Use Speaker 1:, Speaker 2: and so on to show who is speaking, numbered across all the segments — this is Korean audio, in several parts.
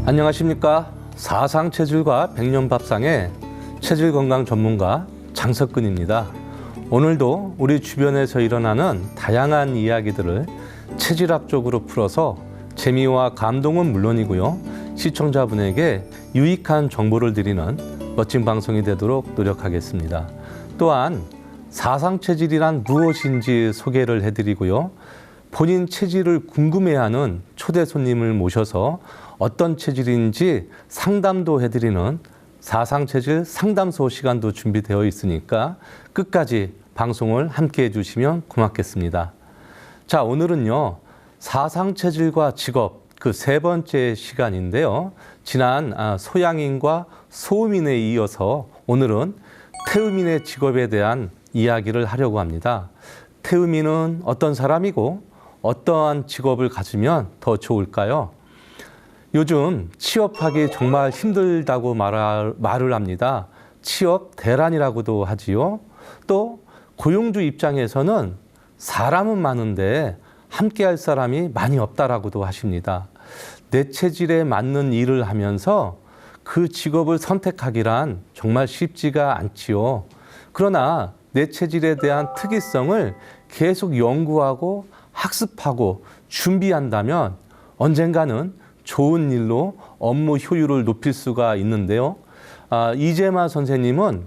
Speaker 1: 안녕하십니까. 사상체질과 백년밥상의 체질건강 전문가 장석근입니다. 오늘도 우리 주변에서 일어나는 다양한 이야기들을 체질학적으로 풀어서 재미와 감동은 물론이고요, 시청자분에게 유익한 정보를 드리는 멋진 방송이 되도록 노력하겠습니다. 또한 사상체질이란 무엇인지 소개를 해드리고요, 본인 체질을 궁금해하는 초대 손님을 모셔서 어떤 체질인지 상담도 해드리는 사상체질 상담소 시간도 준비되어 있으니까 끝까지 방송을 함께 해주시면 고맙겠습니다. 자, 오늘은요, 사상체질과 직업 그 세 번째 시간인데요. 지난 소양인과 소음인에 이어서 오늘은 태음인의 직업에 대한 이야기를 하려고 합니다. 태음인은 어떤 사람이고 어떠한 직업을 가지면 더 좋을까요? 요즘 취업하기 정말 힘들다고 말을 합니다. 취업 대란이라고도 하지요. 또 고용주 입장에서는 사람은 많은데 함께할 사람이 많이 없다라고도 하십니다. 내 체질에 맞는 일을 하면서 그 직업을 선택하기란 정말 쉽지가 않지요. 그러나 내 체질에 대한 특이성을 계속 연구하고 학습하고 준비한다면 언젠가는 좋은 일로 업무 효율을 높일 수가 있는데요. 이재마 선생님은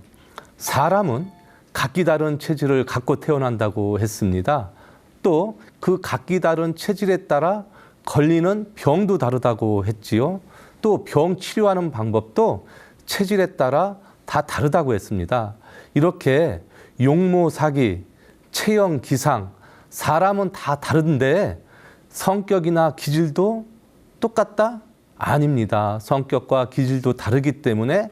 Speaker 1: 사람은 각기 다른 체질을 갖고 태어난다고 했습니다. 또 그 각기 다른 체질에 따라 걸리는 병도 다르다고 했지요. 또 병 치료하는 방법도 체질에 따라 다 다르다고 했습니다. 이렇게 용모, 사기, 체형, 기상, 사람은 다 다른데 성격이나 기질도 똑같다? 아닙니다. 성격과 기질도 다르기 때문에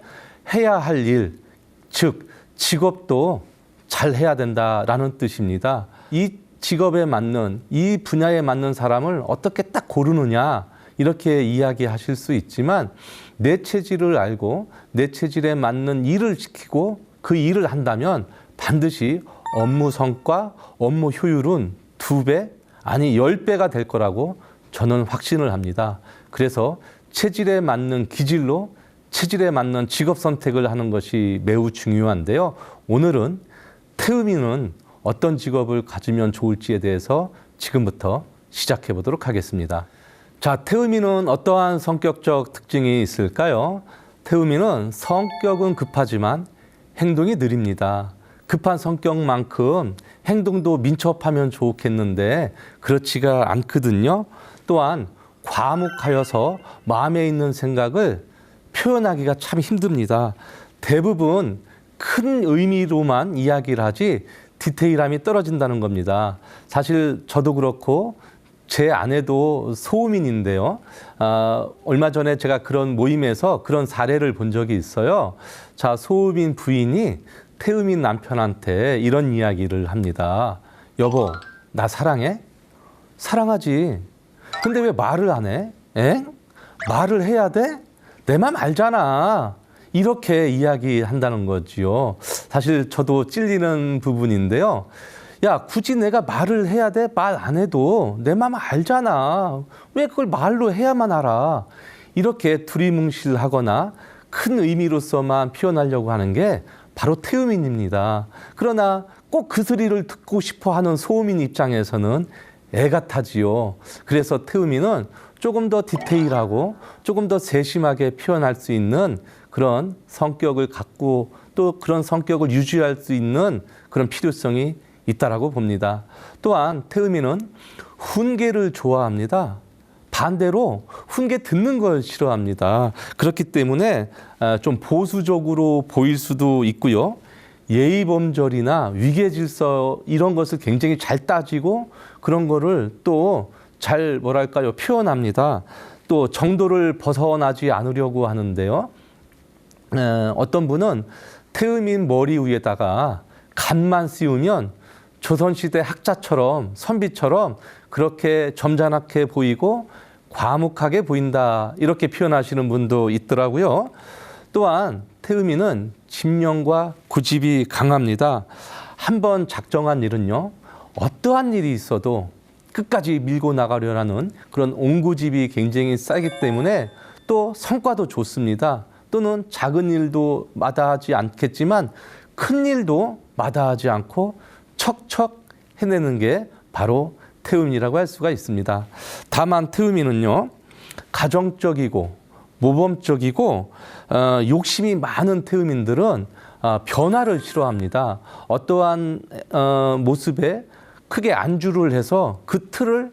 Speaker 1: 해야 할 일, 즉 직업도 잘 해야 된다라는 뜻입니다. 이 직업에 맞는, 이 분야에 맞는 사람을 어떻게 딱 고르느냐, 이렇게 이야기하실 수 있지만 내 체질을 알고 내 체질에 맞는 일을 시키고 그 일을 한다면 반드시 업무 성과, 업무 효율은 2배, 아니 10배가 될 거라고 저는 확신을 합니다. 그래서 체질에 맞는 기질로 체질에 맞는 직업 선택을 하는 것이 매우 중요한데요. 오늘은 태음인은 어떤 직업을 가지면 좋을지에 대해서 지금부터 시작해 보도록 하겠습니다. 자, 태음인은 어떠한 성격적 특징이 있을까요? 태음인은 성격은 급하지만 행동이 느립니다. 급한 성격만큼 행동도 민첩하면 좋겠는데 그렇지가 않거든요. 또한 과묵하여서 마음에 있는 생각을 표현하기가 참 힘듭니다. 대부분 큰 의미로만 이야기를 하지 디테일함이 떨어진다는 겁니다. 사실 저도 그렇고 제 아내도 소음인인데요. 얼마 전에 제가 그런 모임에서 그런 사례를 본 적이 있어요. 자, 소음인 부인이 태음인 남편한테 이런 이야기를 합니다. 여보, 나 사랑해? 사랑하지. 근데 왜 말을 안 해? 에? 말을 해야 돼? 내 맘 알잖아. 이렇게 이야기한다는 거지요. 사실 저도 찔리는 부분인데요. 야, 굳이 내가 말을 해야 돼? 말 안 해도 내 맘 알잖아. 왜 그걸 말로 해야만 알아? 이렇게 두리뭉실하거나 큰 의미로서만 표현하려고 하는 게 바로 태음인입니다. 그러나 꼭 그 소리를 듣고 싶어 하는 소음인 입장에서는 애가 타지요. 그래서 태음인은 조금 더 디테일하고 조금 더 세심하게 표현할 수 있는 그런 성격을 갖고 또 그런 성격을 유지할 수 있는 그런 필요성이 있다라고 봅니다. 또한 태음인은 훈계를 좋아합니다. 반대로 훈계 듣는 걸 싫어합니다. 그렇기 때문에 좀 보수적으로 보일 수도 있고요. 예의범절이나 위계질서 이런 것을 굉장히 잘 따지고 그런 거를 또 잘 표현합니다. 또 정도를 벗어나지 않으려고 하는데요. 어떤 분은 태음인 머리 위에다가 간만 씌우면 조선시대 학자처럼 선비처럼 그렇게 점잖게 보이고 과묵하게 보인다, 이렇게 표현하시는 분도 있더라고요. 또한 태음인은 집념과 고집이 강합니다. 한번 작정한 일은요, 어떠한 일이 있어도 끝까지 밀고 나가려는 그런 옹고집이 굉장히 세기 때문에 또 성과도 좋습니다. 또는 작은 일도 마다하지 않겠지만 큰 일도 마다하지 않고 척척 해내는 게 바로 태음인이라고 할 수가 있습니다. 다만 태음인은요, 가정적이고 모범적이고 욕심이 많은 태음인들은 변화를 싫어합니다. 어떠한 모습에 크게 안주를 해서 그 틀을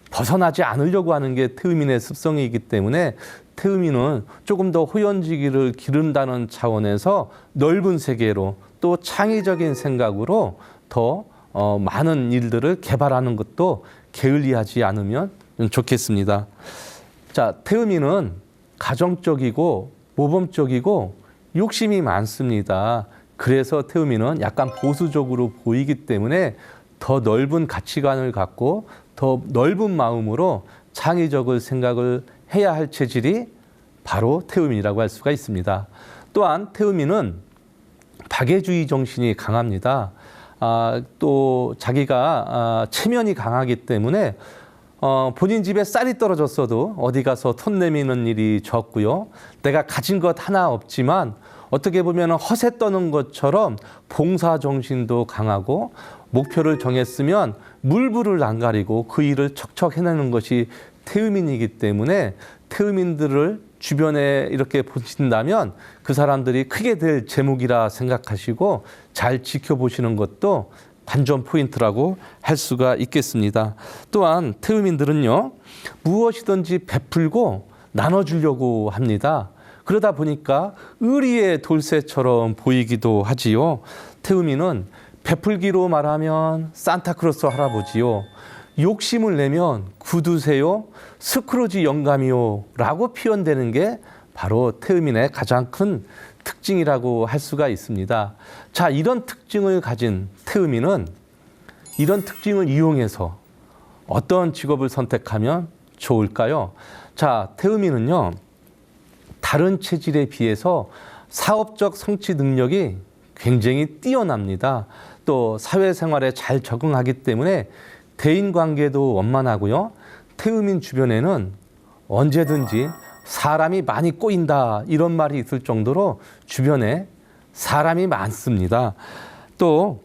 Speaker 1: 벗어나지 않으려고 하는 게 태음인의 습성이기 때문에 태음인은 조금 더 호연지기를 기른다는 차원에서 넓은 세계로 또 창의적인 생각으로 더 많은 일들을 개발하는 것도 게을리하지 않으면 좋겠습니다. 자, 태음인은 가정적이고 모범적이고 욕심이 많습니다. 그래서 태음인은 약간 보수적으로 보이기 때문에 더 넓은 가치관을 갖고 더 넓은 마음으로 창의적인 생각을 해야 할 체질이 바로 태음인이라고 할 수가 있습니다. 또한 태음인은 박애주의 정신이 강합니다. 또 자기가 체면이 강하기 때문에 본인 집에 쌀이 떨어졌어도 어디 가서 톤 내미는 일이 적고요. 내가 가진 것 하나 없지만 어떻게 보면 허세 떠는 것처럼 봉사 정신도 강하고 목표를 정했으면 물불을 안 가리고 그 일을 척척 해내는 것이 태음인이기 때문에 태음인들을 주변에 이렇게 보신다면 그 사람들이 크게 될 제목이라 생각하시고 잘 지켜보시는 것도 관전 포인트라고 할 수가 있겠습니다. 또한 태음인들은요, 무엇이든지 베풀고 나눠주려고 합니다. 그러다 보니까 의리의 돌쇠처럼 보이기도 하지요. 태음인은 베풀기로 말하면 산타크로스 할아버지요, 욕심을 내면 구두쇠요, 스크루지 영감이요 라고 표현되는 게 바로 태음인의 가장 큰 특징이라고 할 수가 있습니다. 자, 이런 특징을 가진 태음인은 이런 특징을 이용해서 어떤 직업을 선택하면 좋을까요? 자, 태음인은요, 다른 체질에 비해서 사업적 성취 능력이 굉장히 뛰어납니다. 또 사회생활에 잘 적응하기 때문에 대인관계도 원만하고요. 태음인 주변에는 언제든지 사람이 많이 꼬인다 이런 말이 있을 정도로 주변에 사람이 많습니다. 또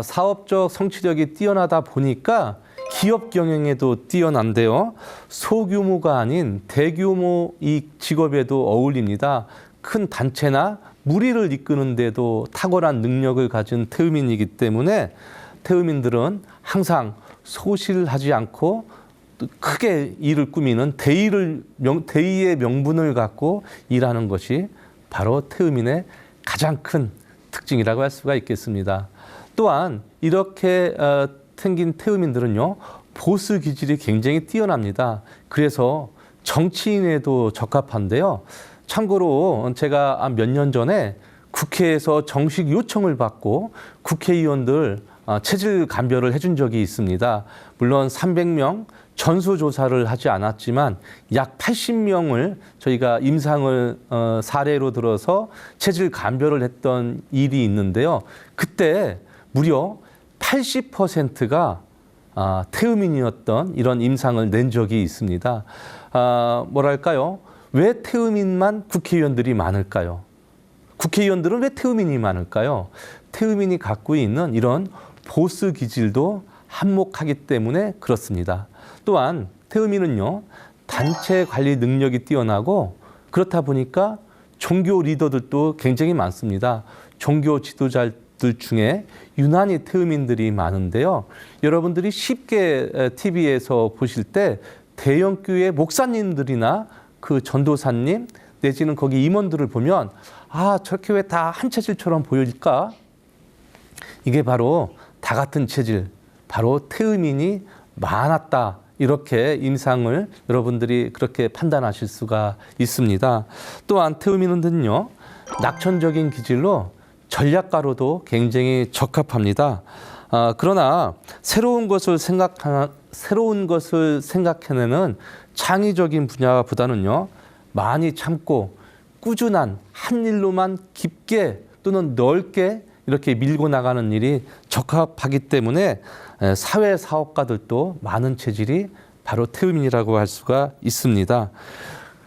Speaker 1: 사업적 성취력이 뛰어나다 보니까 기업 경영에도 뛰어난데요. 소규모가 아닌 대규모 이 직업에도 어울립니다. 큰 단체나 무리를 이끄는 데도 탁월한 능력을 가진 태음인이기 때문에 태음인들은 항상 소실하지 않고 크게 일을 꾸미는 대의의 명분을 갖고 일하는 것이 바로 태음인의 가장 큰 특징이라고 할 수가 있겠습니다. 또한 이렇게 생긴 태음인들은요, 보스 기질이 굉장히 뛰어납니다. 그래서 정치인에도 적합한데요. 참고로 제가 몇 년 전에 국회에서 정식 요청을 받고 국회의원들 체질 감별을 해준 적이 있습니다. 물론 300명 전수조사를 하지 않았지만 약 80명을 저희가 임상을 사례로 들어서 체질 감별을 했던 일이 있는데요. 그때 무려 80%가 태음인이었던 이런 임상을 낸 적이 있습니다. 뭐랄까요? 왜 태음인만 국회의원들이 많을까요? 국회의원들은 왜 태음인이 많을까요? 태음인이 갖고 있는 이런 보스 기질도 한몫하기 때문에 그렇습니다. 또한 태음인은요, 단체 관리 능력이 뛰어나고 그렇다 보니까 종교 리더들도 굉장히 많습니다. 종교 지도자들 중에 유난히 태음인들이 많은데요. 여러분들이 쉽게 TV에서 보실 때 대형 교회 목사님들이나 그 전도사님 내지는 거기 임원들을 보면 저렇게 왜 다 한 체질처럼 보일까? 이게 바로 다 같은 체질, 바로 태음인이 많았다. 이렇게 임상을 여러분들이 그렇게 판단하실 수가 있습니다. 또한 태음인은요, 낙천적인 기질로 전략가로도 굉장히 적합합니다. 그러나 새로운 것을 생각해내는 창의적인 분야보다는요, 많이 참고 꾸준한 한 일로만 깊게 또는 넓게 이렇게 밀고 나가는 일이 적합하기 때문에 사회 사업가들도 많은 체질이 바로 태음인이라고 할 수가 있습니다.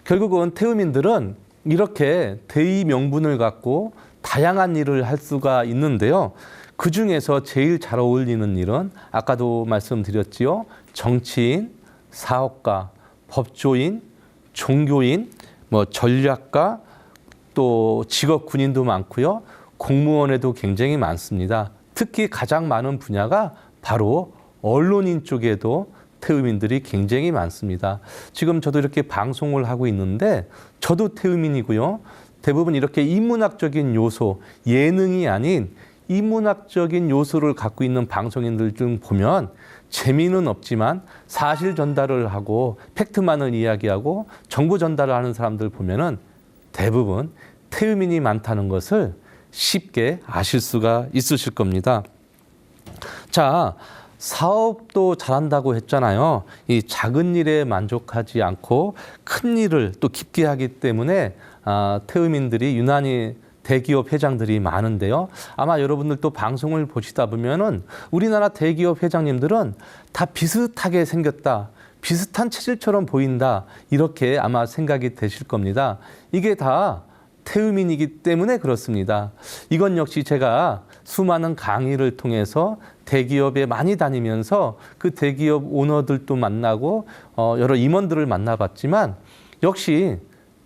Speaker 1: 결국은 태음인들은 이렇게 대의 명분을 갖고 다양한 일을 할 수가 있는데요. 그 중에서 제일 잘 어울리는 일은 아까도 말씀드렸지요. 정치인, 사업가, 법조인, 종교인, 전략가, 또 직업 군인도 많고요. 공무원에도 굉장히 많습니다. 특히 가장 많은 분야가 바로 언론인 쪽에도 태음인들이 굉장히 많습니다. 지금 저도 이렇게 방송을 하고 있는데 저도 태음인이고요. 대부분 이렇게 인문학적인 요소, 예능이 아닌 인문학적인 요소를 갖고 있는 방송인들 중 보면 재미는 없지만 사실 전달을 하고 팩트만을 이야기하고 정보 전달을 하는 사람들 보면은 대부분 태음인이 많다는 것을 쉽게 아실 수가 있으실 겁니다. 자, 사업도 잘한다고 했잖아요. 이 작은 일에 만족하지 않고 큰 일을 또 깊게 하기 때문에 태음인들이 유난히 대기업 회장들이 많은데요. 아마 여러분들도 방송을 보시다 보면은 우리나라 대기업 회장님들은 다 비슷하게 생겼다. 비슷한 체질처럼 보인다. 이렇게 아마 생각이 되실 겁니다. 이게 다 태음인이기 때문에 그렇습니다. 이건 역시 제가 수많은 강의를 통해서 대기업에 많이 다니면서 그 대기업 오너들도 만나고 여러 임원들을 만나봤지만 역시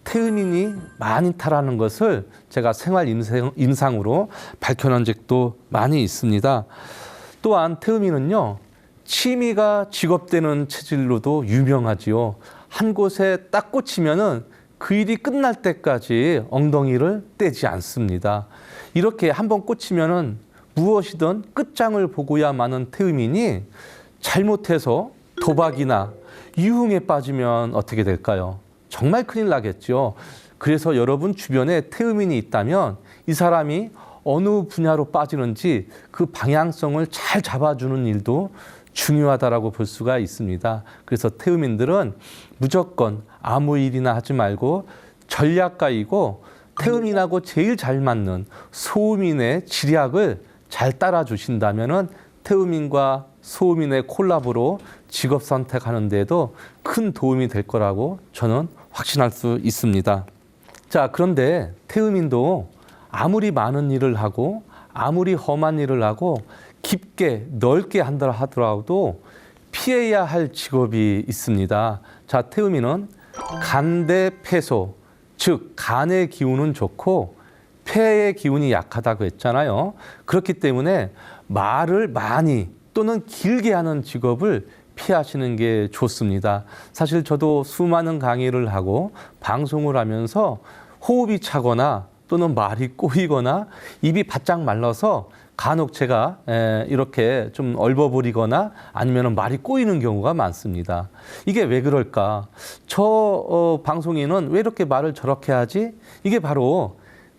Speaker 1: 태음인이 많다라는 것을 제가 생활 임상으로 밝혀낸 적도 많이 있습니다. 또한 태음인은요, 취미가 직업되는 체질로도 유명하지요. 한 곳에 딱 꽂히면은 그 일이 끝날 때까지 엉덩이를 떼지 않습니다. 이렇게 한번 꽂히면은 무엇이든 끝장을 보고야 마는 태음인이 잘못해서 도박이나 유흥에 빠지면 어떻게 될까요? 정말 큰일 나겠죠. 그래서 여러분 주변에 태음인이 있다면 이 사람이 어느 분야로 빠지는지 그 방향성을 잘 잡아주는 일도 중요하다라고 볼 수가 있습니다. 그래서 태음인들은 무조건 아무 일이나 하지 말고 전략가이고 태음인하고 제일 잘 맞는 소음인의 지략을 잘 따라주신다면은 태음인과 소음인의 콜라보로 직업 선택하는 데도 큰 도움이 될 거라고 저는 확신할 수 있습니다. 자, 그런데 태음인도 아무리 많은 일을 하고 아무리 험한 일을 하고 깊게 넓게 한다 하더라도 피해야 할 직업이 있습니다. 자, 태음인은 간대폐소, 즉 간의 기운은 좋고 폐의 기운이 약하다고 했잖아요. 그렇기 때문에 말을 많이 또는 길게 하는 직업을 피하시는 게 좋습니다. 사실 저도 수많은 강의를 하고 방송을 하면서 호흡이 차거나 또는 말이 꼬이거나 입이 바짝 말라서 간혹 제가 이렇게 좀 얼버무리거나 아니면 말이 꼬이는 경우가 많습니다. 이게 왜 그럴까? 저 방송인은 왜 이렇게 말을 저렇게 하지? 이게 바로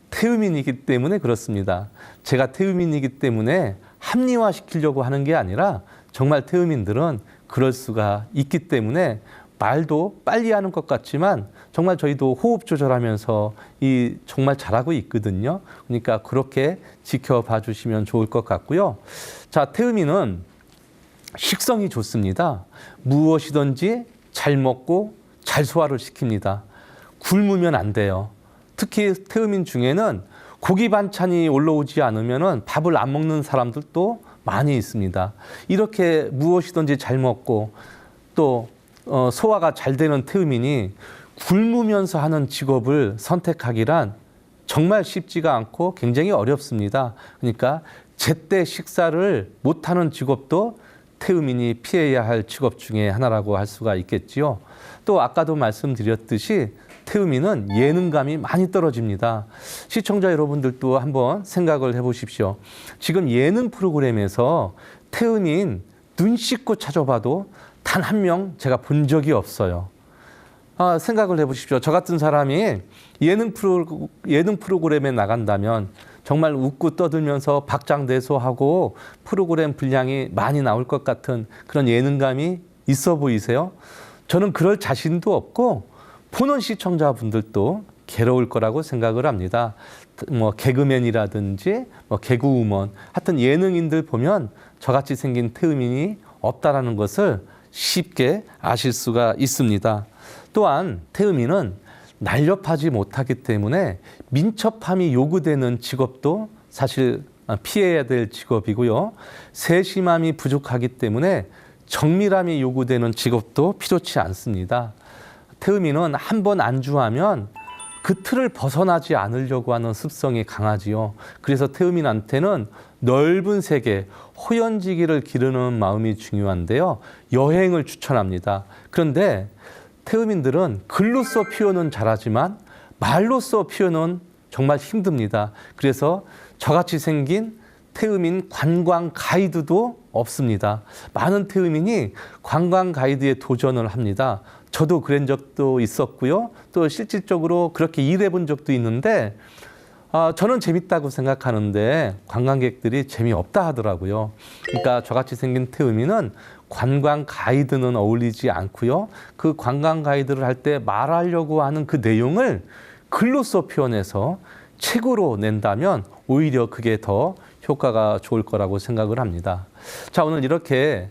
Speaker 1: 태음인이기 때문에 그렇습니다. 제가 태음인이기 때문에 합리화시키려고 하는 게 아니라 정말 태음인들은 그럴 수가 있기 때문에 말도 빨리 하는 것 같지만 정말 저희도 호흡 조절하면서 정말 잘하고 있거든요. 그러니까 그렇게 지켜봐 주시면 좋을 것 같고요. 자, 태음인은 식성이 좋습니다. 무엇이든지 잘 먹고 잘 소화를 시킵니다. 굶으면 안 돼요. 특히 태음인 중에는 고기 반찬이 올라오지 않으면 밥을 안 먹는 사람들도 많이 있습니다. 이렇게 무엇이든지 잘 먹고 또 소화가 잘 되는 태음인이 굶으면서 하는 직업을 선택하기란 정말 쉽지가 않고 굉장히 어렵습니다. 그러니까 제때 식사를 못하는 직업도 태음인이 피해야 할 직업 중에 하나라고 할 수가 있겠지요. 또 아까도 말씀드렸듯이 태음인은 예능감이 많이 떨어집니다. 시청자 여러분들도 한번 생각을 해보십시오. 지금 예능 프로그램에서 태음인 눈 씻고 찾아봐도 단 한 명 제가 본 적이 없어요. 생각을 해보십시오. 저 같은 사람이 예능 프로그램에 나간다면 정말 웃고 떠들면서 박장대소하고 프로그램 분량이 많이 나올 것 같은 그런 예능감이 있어 보이세요? 저는 그럴 자신도 없고 보는 시청자분들도 괴로울 거라고 생각을 합니다. 개그맨이라든지 개그우먼, 하여튼 예능인들 보면 저같이 생긴 태음인이 없다라는 것을 쉽게 아실 수가 있습니다. 또한 태음인은 날렵하지 못하기 때문에 민첩함이 요구되는 직업도 사실 피해야 될 직업이고요. 세심함이 부족하기 때문에 정밀함이 요구되는 직업도 필요치 않습니다. 태음인은 한 번 안주하면 그 틀을 벗어나지 않으려고 하는 습성이 강하지요. 그래서 태음인한테는 넓은 세계, 호연지기를 기르는 마음이 중요한데요. 여행을 추천합니다. 그런데 태음인들은 글로써 표현은 잘하지만 말로써 표현은 정말 힘듭니다. 그래서 저같이 생긴 태음인 관광 가이드도 없습니다. 많은 태음인이 관광 가이드에 도전을 합니다. 저도 그런 적도 있었고요. 또 실질적으로 그렇게 일해 본 적도 있는데 저는 재밌다고 생각하는데 관광객들이 재미없다 하더라고요. 그러니까 저같이 생긴 태음인은 관광 가이드는 어울리지 않고요. 그 관광 가이드를 할 때 말하려고 하는 그 내용을 글로써 표현해서 책으로 낸다면 오히려 그게 더 효과가 좋을 거라고 생각을 합니다. 자, 오늘 이렇게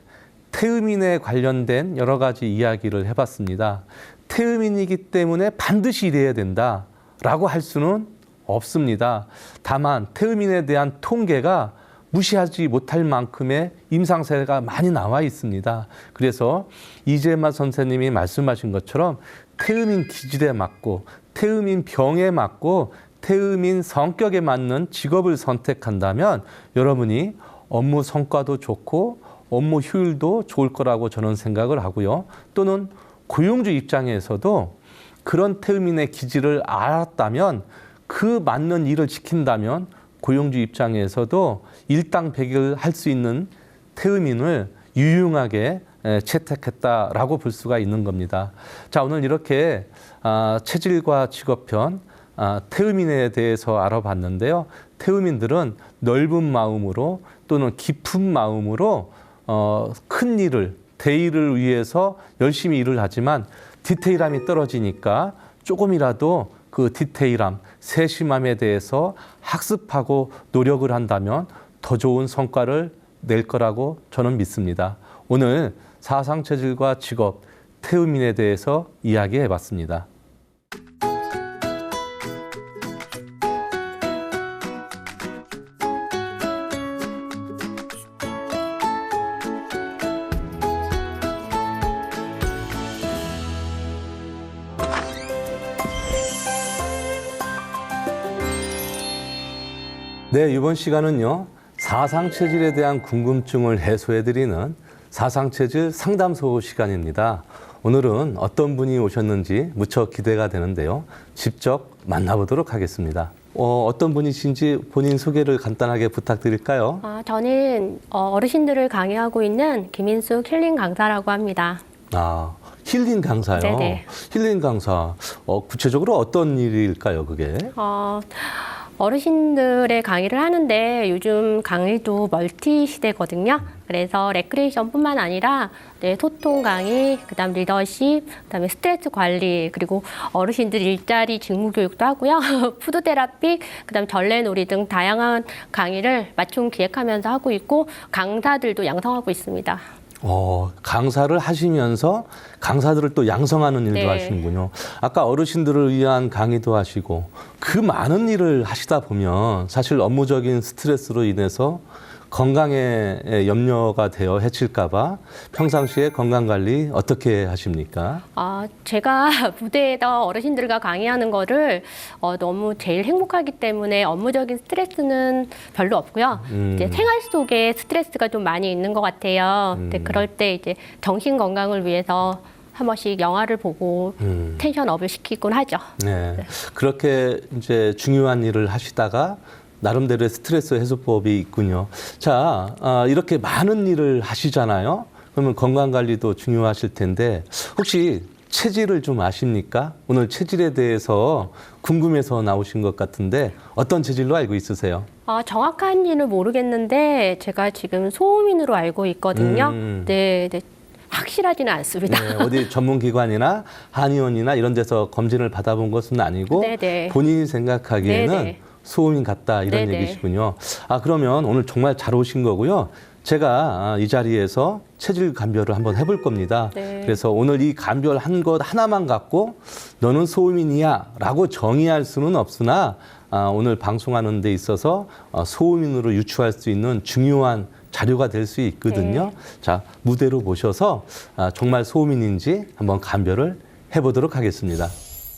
Speaker 1: 태음인에 관련된 여러 가지 이야기를 해봤습니다. 태음인이기 때문에 반드시 이래야 된다라고 할 수는 없습니다. 다만 태음인에 대한 통계가 무시하지 못할 만큼의 임상사례가 많이 나와 있습니다. 그래서 이재마 선생님이 말씀하신 것처럼 태음인 기질에 맞고 태음인 병에 맞고 태음인 성격에 맞는 직업을 선택한다면 여러분이 업무 성과도 좋고 업무 효율도 좋을 거라고 저는 생각을 하고요. 또는 고용주 입장에서도 그런 태음인의 기질을 알았다면 그 맞는 일을 지킨다면 고용주 입장에서도 일당백일 할 수 있는 태음인을 유용하게 채택했다라고 볼 수가 있는 겁니다. 자, 오늘 이렇게 체질과 직업편 태음인에 대해서 알아봤는데요. 태음인들은 넓은 마음으로 또는 깊은 마음으로 큰 일을, 대의를 위해서 열심히 일을 하지만 디테일함이 떨어지니까 조금이라도 그 디테일함, 세심함에 대해서 학습하고 노력을 한다면 더 좋은 성과를 낼 거라고 저는 믿습니다. 오늘 사상체질과 직업, 태음인에 대해서 이야기해 봤습니다. 네, 이번 시간은요. 사상체질에 대한 궁금증을 해소해드리는 사상체질 상담소 시간입니다. 오늘은 어떤 분이 오셨는지 무척 기대가 되는데요. 직접 만나보도록 하겠습니다. 어떤 분이신지 본인 소개를 간단하게 부탁드릴까요?
Speaker 2: 저는 어르신들을 강의하고 있는 김인숙 힐링 강사라고 합니다.
Speaker 1: 힐링 강사요?
Speaker 2: 네네.
Speaker 1: 힐링 강사. 구체적으로 어떤 일일까요, 그게?
Speaker 2: 어르신들의 강의를 하는데 요즘 강의도 멀티 시대거든요. 그래서 레크레이션뿐만 아니라 소통 강의, 그다음 리더십, 그다음에 스트레스 관리, 그리고 어르신들 일자리 직무 교육도 하고요. 푸드 테라피, 그다음 전래놀이 등 다양한 강의를 맞춤 기획하면서 하고 있고 강사들도 양성하고 있습니다.
Speaker 1: 강사를 하시면서 강사들을 또 양성하는 일도 하시는군요. 아까 어르신들을 위한 강의도 하시고 그 많은 일을 하시다 보면 사실 업무적인 스트레스로 인해서 건강에 염려가 되어 해칠까 봐 평상시에 건강관리 어떻게 하십니까?
Speaker 2: 제가 무대에서 어르신들과 강의하는 거를 너무 제일 행복하기 때문에 업무적인 스트레스는 별로 없고요. 이제 생활 속에 스트레스가 좀 많이 있는 것 같아요. 근데 그럴 때 이제 정신 건강을 위해서 한 번씩 영화를 보고 텐션 업을 시키곤 하죠.
Speaker 1: 네. 그렇게 이제 중요한 일을 하시다가 나름대로의 스트레스 해소법이 있군요. 자, 이렇게 많은 일을 하시잖아요. 그러면 건강관리도 중요하실 텐데 혹시 체질을 좀 아십니까? 오늘 체질에 대해서 궁금해서 나오신 것 같은데 어떤 체질로 알고 있으세요?
Speaker 2: 정확한지는 모르겠는데 제가 지금 소음인으로 알고 있거든요. 네. 확실하지는 않습니다.
Speaker 1: 네, 어디 전문기관이나 한의원이나 이런 데서 검진을 받아본 것은 아니고
Speaker 2: 네네.
Speaker 1: 본인이 생각하기에는
Speaker 2: 네네.
Speaker 1: 소음인 같다 이런 얘기시군요. 그러면 오늘 정말 잘 오신 거고요. 제가 이 자리에서 체질 감별을 한번 해볼 겁니다.
Speaker 2: 네.
Speaker 1: 그래서 오늘 이 감별한 것 하나만 갖고 너는 소음인이야 라고 정의할 수는 없으나 오늘 방송하는 데 있어서 소음인으로 유추할 수 있는 중요한 자료가 될 수 있거든요.
Speaker 2: 네.
Speaker 1: 자, 무대로 모셔서 정말 소음인인지 한번 감별을 해보도록 하겠습니다.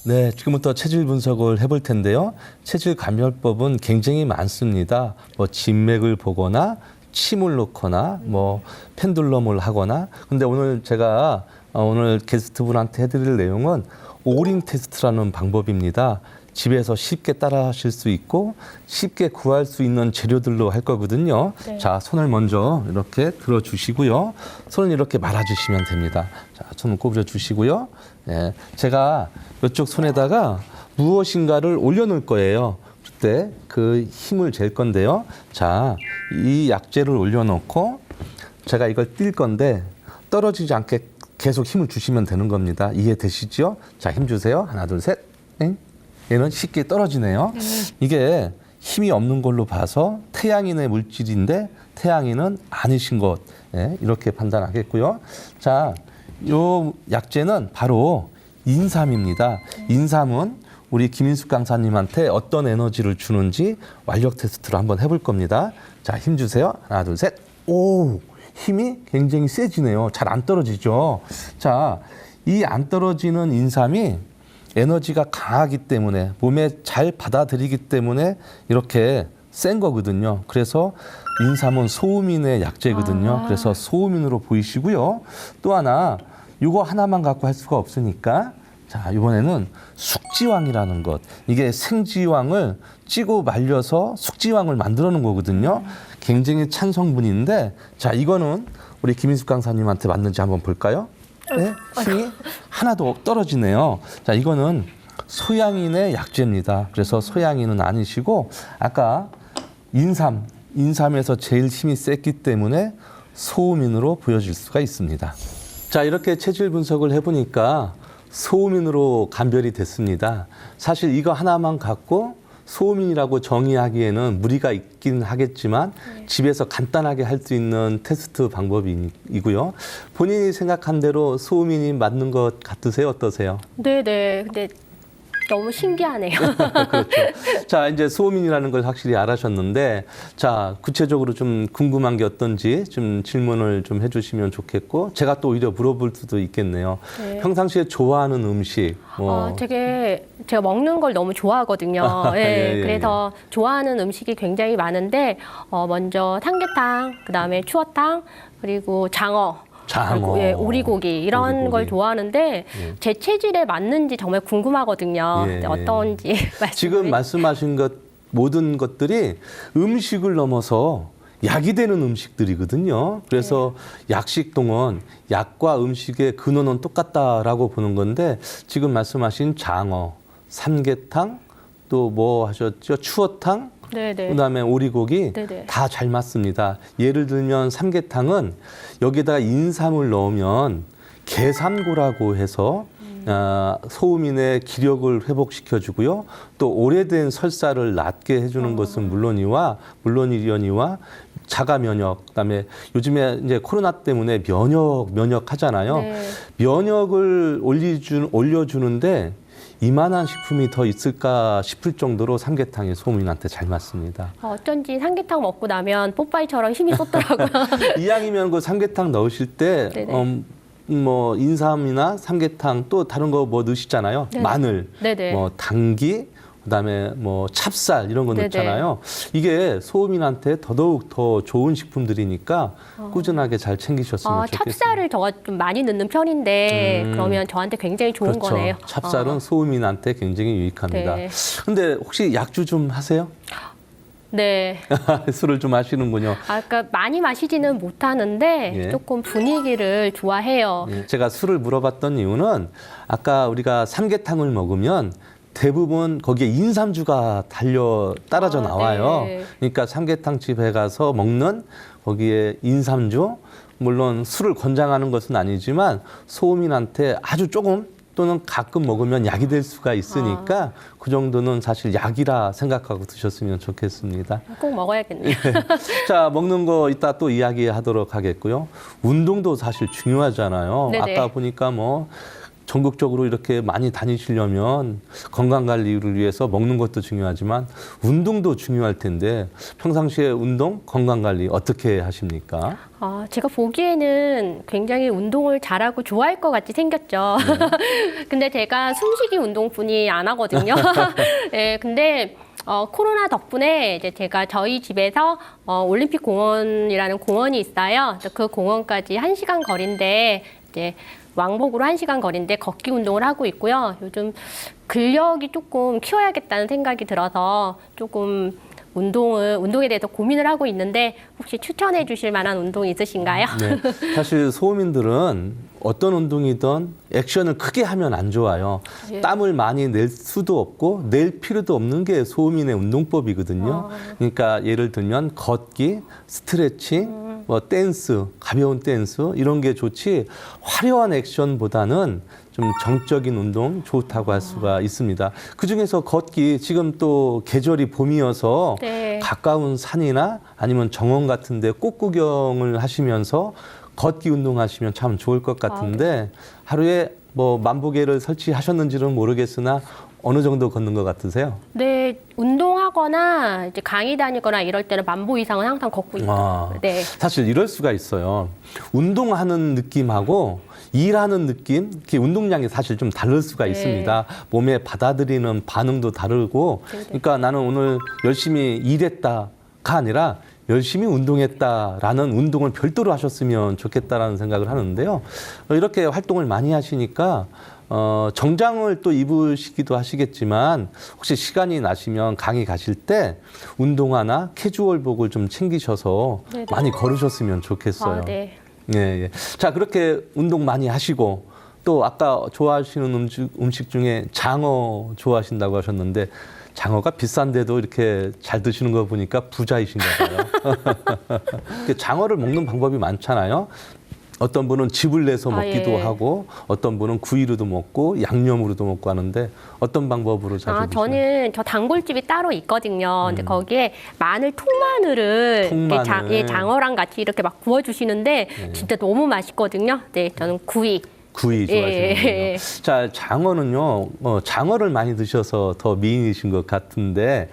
Speaker 1: 네, 지금부터 체질 분석을 해볼 텐데요. 체질 감별법은 굉장히 많습니다. 뭐 진맥을 보거나 침을 놓거나 뭐 펜듈럼을 하거나. 근데 오늘 제가 오늘 게스트분한테 해드릴 내용은 오링 테스트라는 방법입니다. 집에서 쉽게 따라 하실 수 있고 쉽게 구할 수 있는 재료들로 할 거거든요.
Speaker 2: 네.
Speaker 1: 자, 손을 먼저 이렇게 들어주시고요. 손을 이렇게 말아주시면 됩니다. 자, 손을 구부려 주시고요. 네, 제가 이쪽 손에다가 무엇인가를 올려놓을 거예요. 그때 그 힘을 잴 건데요. 자, 이 약재를 올려놓고 제가 이걸 뛸 건데 떨어지지 않게 계속 힘을 주시면 되는 겁니다. 이해되시죠? 자, 힘 주세요. 하나, 둘, 셋. 엥? 얘는 쉽게 떨어지네요. 이게 힘이 없는 걸로 봐서 태양인의 물질인데 태양인은 아니신 것. 예, 이렇게 판단하겠고요. 자, 요 약재는 바로 인삼입니다. 인삼은 우리 김인숙 강사님한테 어떤 에너지를 주는지 완력 테스트로 한번 해볼 겁니다. 자, 힘 주세요. 하나, 둘, 셋. 오, 힘이 굉장히 세지네요. 잘 안 떨어지죠. 자, 이 안 떨어지는 인삼이 에너지가 강하기 때문에 몸에 잘 받아들이기 때문에 이렇게 센 거거든요. 그래서 인삼은 소음인의 약재거든요. 그래서 소음인으로 보이시고요. 또 하나, 이거 하나만 갖고 할 수가 없으니까 자, 이번에는 숙지황이라는 것. 이게 생지황을 찌고 말려서 숙지황을 만들어 놓은 거거든요. 굉장히 찬 성분인데 자, 이거는 우리 김인숙 강사님한테 맞는지 한번 볼까요? 네? 힘이 하나도 떨어지네요. 자, 이거는 소양인의 약재입니다. 그래서 소양인은 아니시고 아까 인삼에서 제일 힘이 셌기 때문에 소음인으로 보여질 수가 있습니다. 자, 이렇게 체질 분석을 해보니까 소음인으로 감별이 됐습니다. 사실 이거 하나만 갖고 소음인이라고 정의하기에는 무리가 있긴 하겠지만 집에서 간단하게 할 수 있는 테스트 방법이고요. 본인이 생각한 대로 소음인이 맞는 것 같으세요? 어떠세요?
Speaker 2: 네네. 근데 너무 신기하네요.
Speaker 1: 그렇죠. 자, 이제 소음인이라는 걸 확실히 알아셨는데, 자, 구체적으로 좀 궁금한 게 어떤지 좀 질문을 좀 해주시면 좋겠고, 제가 또 오히려 물어볼 수도 있겠네요.
Speaker 2: 네.
Speaker 1: 평상시에 좋아하는 음식, 뭐.
Speaker 2: 되게 제가 먹는 걸 너무 좋아하거든요. 예,
Speaker 1: 예.
Speaker 2: 그래서 좋아하는 음식이 굉장히 많은데 먼저 삼계탕, 그다음에 추어탕, 그리고 장어. 그리고, 예, 오리고기 이런
Speaker 1: 오리고기.
Speaker 2: 걸 좋아하는데 제 체질에 맞는지 정말 궁금하거든요.
Speaker 1: 예.
Speaker 2: 어떤지
Speaker 1: 지금 말씀하신 것 모든 것들이 음식을 넘어서 약이 되는 음식들이거든요. 그래서 약식동은 약과 음식의 근원은 똑같다라고 보는 건데 지금 말씀하신 장어, 삼계탕, 또 뭐 하셨죠? 추어탕,
Speaker 2: 네네.
Speaker 1: 그다음에 오리고기
Speaker 2: 네네.
Speaker 1: 다 잘 맞습니다. 예를 들면 삼계탕은 여기다가 인삼을 넣으면 계삼고라고 해서 소음인의 기력을 회복시켜주고요. 또 오래된 설사를 낫게 해주는 것은 물론이려니와 자가 면역, 그다음에 요즘에 이제 코로나 때문에 면역 하잖아요.
Speaker 2: 네.
Speaker 1: 면역을 올려주는데 이만한 식품이 더 있을까 싶을 정도로 삼계탕이 소음인한테 잘 맞습니다.
Speaker 2: 어쩐지 삼계탕 먹고 나면 뽀빠이처럼 힘이 쏟더라고요.
Speaker 1: 이왕이면 그 삼계탕 넣으실 때 뭐 인삼이나 삼계탕 또 다른 거 뭐 넣으시잖아요.
Speaker 2: 네.
Speaker 1: 마늘,
Speaker 2: 네네.
Speaker 1: 뭐 당귀, 그다음에 뭐 찹쌀 이런 거
Speaker 2: 네네.
Speaker 1: 넣잖아요. 이게 소음인한테 더더욱 더 좋은 식품들이니까 꾸준하게 잘 챙기셨으면 좋겠습니다.
Speaker 2: 찹쌀을 저가 좀 많이 넣는 편인데 그러면 저한테 굉장히 좋은
Speaker 1: 그렇죠.
Speaker 2: 거네요.
Speaker 1: 찹쌀은 소음인한테 굉장히 유익합니다.
Speaker 2: 네.
Speaker 1: 근데 혹시 약주 좀 하세요?
Speaker 2: 네.
Speaker 1: 술을 좀 하시는군요.
Speaker 2: 그러니까 많이 마시지는 못하는데
Speaker 1: 예.
Speaker 2: 조금 분위기를 좋아해요.
Speaker 1: 제가 술을 물어봤던 이유는 아까 우리가 삼계탕을 먹으면 대부분 거기에 인삼주가 따라져 나와요.
Speaker 2: 네.
Speaker 1: 그러니까 삼계탕 집에 가서 먹는 거기에 인삼주, 물론 술을 권장하는 것은 아니지만 소음인한테 아주 조금 또는 가끔 먹으면 약이 될 수가 있으니까 그 정도는 사실 약이라 생각하고 드셨으면 좋겠습니다.
Speaker 2: 꼭 먹어야겠네요.
Speaker 1: 자, 먹는 거 이따 또 이야기하도록 하겠고요. 운동도 사실 중요하잖아요.
Speaker 2: 네네.
Speaker 1: 아까 보니까 뭐 전국적으로 이렇게 많이 다니시려면 건강관리를 위해서 먹는 것도 중요하지만 운동도 중요할 텐데 평상시에 운동, 건강관리 어떻게 하십니까?
Speaker 2: 제가 보기에는 굉장히 운동을 잘하고 좋아할 것 같이 생겼죠. 근데 제가 숨쉬기 운동뿐이 안 하거든요. 네, 근데 코로나 덕분에 이제 제가 저희 집에서 올림픽 공원이라는 공원이 있어요. 그 공원까지 1시간 거리인데 이제 왕복으로 1시간 거리인데 걷기 운동을 하고 있고요. 요즘 근력이 조금 키워야겠다는 생각이 들어서 조금 운동에 대해서 고민을 하고 있는데 혹시 추천해 주실 만한 운동 있으신가요?
Speaker 1: 네. 사실 소민들은 어떤 운동이든 액션을 크게 하면 안 좋아요.
Speaker 2: 예.
Speaker 1: 땀을 많이 낼 수도 없고 낼 필요도 없는 게 소민의 운동법이거든요. 그러니까 예를 들면 걷기, 스트레칭, 뭐 댄스, 가벼운 댄스 이런 게 좋지 화려한 액션보다는 좀 정적인 운동 좋다고 할 수가 있습니다. 그중에서 걷기 지금 또 계절이 봄이어서
Speaker 2: 네.
Speaker 1: 가까운 산이나 아니면 정원 같은 데 꽃구경을 하시면서 걷기 운동하시면 참 좋을 것 같은데 하루에 뭐 10,000개를 설치하셨는지는 모르겠으나 어느 정도 걷는 것 같으세요?
Speaker 2: 네, 운동하거나 이제 강의 다니거나 이럴 때는 10,000보 이상은 항상 걷고 있어요. 네.
Speaker 1: 사실 이럴 수가 있어요. 운동하는 느낌하고 일하는 느낌, 이렇게 운동량이 사실 좀 다를 수가
Speaker 2: 네.
Speaker 1: 있습니다. 몸에 받아들이는 반응도 다르고, 그러니까 나는 오늘 열심히 일했다가 아니라 열심히 운동했다라는 운동을 별도로 하셨으면 좋겠다라는 생각을 하는데요. 이렇게 활동을 많이 하시니까 정장을 또 입으시기도 하시겠지만 혹시 시간이 나시면 강의 가실 때 운동화나 캐주얼복을 좀 챙기셔서
Speaker 2: 네네.
Speaker 1: 많이 걸으셨으면 좋겠어요.
Speaker 2: 네.
Speaker 1: 예, 예. 자, 그렇게 운동 많이 하시고 또 아까 좋아하시는 음식 중에 장어 좋아하신다고 하셨는데 장어가 비싼데도 이렇게 잘 드시는 거 보니까 부자이신가 봐요. 장어를 먹는 방법이 많잖아요. 어떤 분은 즙을 내서 먹기도
Speaker 2: 예.
Speaker 1: 하고 어떤 분은 구이로도 먹고 양념으로도 먹고 하는데 어떤 방법으로 자주 드시나요?
Speaker 2: 저는 저 단골집이 따로 있거든요. 근데 거기에 통마늘을
Speaker 1: 통마늘.
Speaker 2: 이렇게 장어랑 같이 이렇게 막 구워주시는데 진짜 너무 맛있거든요. 네, 저는 구이.
Speaker 1: 구이 좋아하시는군요.
Speaker 2: 예.
Speaker 1: 자, 장어는요. 장어를 많이 드셔서 더 미인이신 것 같은데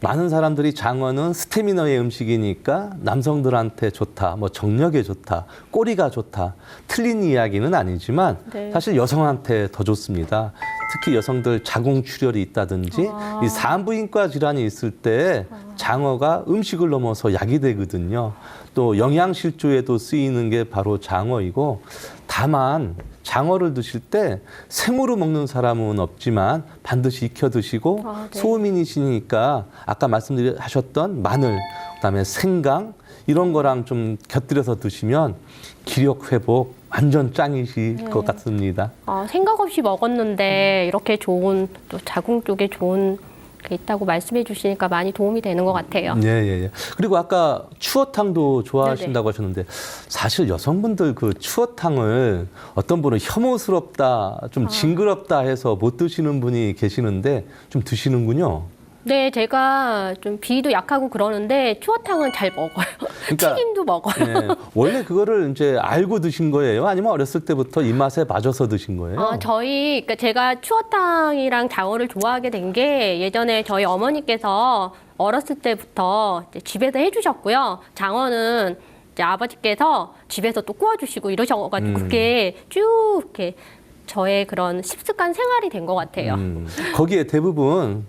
Speaker 1: 많은 사람들이 장어는 스태미너의 음식이니까 남성들한테 좋다, 뭐 정력에 좋다, 꼬리가 좋다. 틀린 이야기는 아니지만
Speaker 2: 네.
Speaker 1: 사실 여성한테 더 좋습니다. 특히 여성들 자궁출혈이 있다든지 이 산부인과 질환이 있을 때 장어가 음식을 넘어서 약이 되거든요. 또 영양실조에도 쓰이는 게 바로 장어이고 다만 장어를 드실 때 생으로 먹는 사람은 없지만 반드시 익혀 드시고
Speaker 2: 네.
Speaker 1: 소민이시니까 아까 말씀하셨던 마늘, 그다음에 생강 이런 거랑 좀 곁들여서 드시면 기력 회복 완전 짱이실 것 같습니다.
Speaker 2: 생각 없이 먹었는데 이렇게 좋은 또 자궁 쪽에 좋은 게 있다고 말씀해 주시니까 많이 도움이 되는 것 같아요.
Speaker 1: 예, 예, 예. 그리고 아까 추어탕도 좋아하신다고 하셨는데 사실 여성분들 그 추어탕을 어떤 분은 혐오스럽다, 좀 징그럽다 해서 못 드시는 분이 계시는데 좀 드시는군요.
Speaker 2: 네, 제가 좀 비위도 약하고 그러는데 추어탕은 잘 먹어요.
Speaker 1: 그러니까,
Speaker 2: 튀김도 먹어요.
Speaker 1: 예, 원래 그거를 이제 알고 드신 거예요? 아니면 어렸을 때부터 입맛에 맞아서 드신 거예요?
Speaker 2: 그러니까 제가 추어탕이랑 장어를 좋아하게 된 게 예전에 저희 어머니께서 어렸을 때부터 이제 집에서 해주셨고요. 장어는 이제 아버지께서 집에서 또 구워주시고 이러셔가지고 그게 쭉 이렇게 저의 그런 식습관 생활이 된 것 같아요.
Speaker 1: 거기에 대부분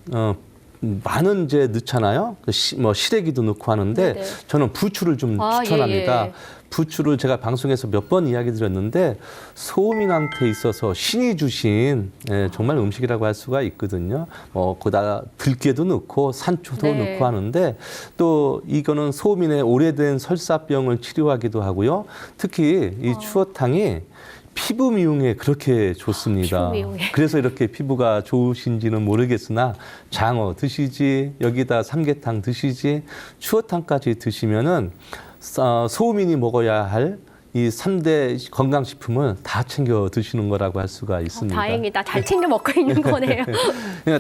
Speaker 1: 많은 이제 넣잖아요. 뭐 시래기도 넣고 하는데
Speaker 2: 네네.
Speaker 1: 저는 부추를 좀 추천합니다.
Speaker 2: 예.
Speaker 1: 부추를 제가 방송에서 몇 번 이야기 드렸는데 소민한테 있어서 신이 주신 정말 음식이라고 할 수가 있거든요. 거기다가 들깨도 넣고 산초도
Speaker 2: 네.
Speaker 1: 넣고 하는데 또 이거는 소민의 오래된 설사병을 치료하기도 하고요. 특히 이 추어탕이 피부 미용에 그렇게 좋습니다.
Speaker 2: 피부 미용에.
Speaker 1: 그래서 이렇게 피부가 좋으신지는 모르겠으나 장어 드시지, 여기다 삼계탕 드시지, 추어탕까지 드시면은 소민이 먹어야 할 이 3대 건강식품을 다 챙겨 드시는 거라고 할 수가 있습니다.
Speaker 2: 다행이다. 잘 챙겨 먹고 있는 거네요.